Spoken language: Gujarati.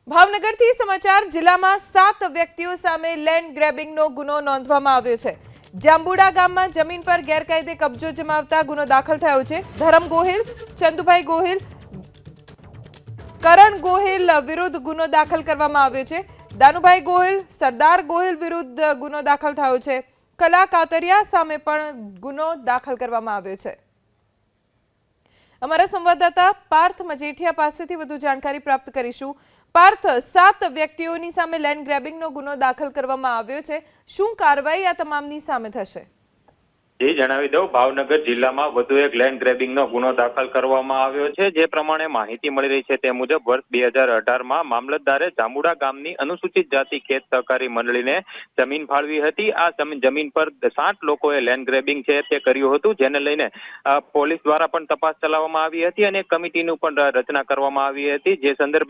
ભાવનગરથી સમાચાર જિલ્લામાં 7 વ્યક્તિઓ સામે લેન્ડ ગ્રેબિંગનો ગુનો નોંધવામાં આવ્યો છે। જાંબુડા ગામમાં જમીન પર ગેરકાયદે કબજો જમાવતા ગુનો દાખલ થયો છે। ધરમ ગોહિલ, ચંદુભાઈ ગોહિલ, કરણ ગોહિલ વિરુદ્ધ ગુનો દાખલ કરવામાં આવ્યો છે। દાનુભાઈ ગોહિલ, સરદાર ગોહિલ વિરુદ્ધ ગુનો દાખલ થયો છે। કલા કાતરિયા સામે પણ ગુનો દાખલ કરવામાં આવ્યો છે। અમારા સંવાદદાતા પાર્થ મજેઠિયા પાસેથી વધુ જાણકારી પ્રાપ્ત કરીશું। પાર્થ, 7 વ્યક્તિઓની સામે લેન્ડ ગ્રેબિંગનો ગુનો દાખલ કરવામાં આવ્યો છે। શું કાર્યવાહી આ તમામની સામે થશે? જી જણાવી દઉં, ભાવનગર જિલ્લામાં વધુ એક લેન્ડ ગ્રેબિંગનો ગુનો દાખલ કરવામાં આવ્યો છે। જે પ્રમાણે માહિતી મળી રહી છે તે મુજબ વર્ષ 2018માં મામલતદારે જાંબુડા ગામની અનુસૂચિત જાતિ ખેત સહકારી મંડળીને જમીન ફાળવી હતી। આ જમીન પર 7 લોકોએ લેન્ડ ગ્રેબિંગ છે તે કર્યું હતું, જેને લઈને પોલીસ દ્વારા પણ તપાસ ચલાવવામાં આવી હતી અને કમિટીનું પણ રચના કરવામાં આવી હતી। જે સંદર્ભે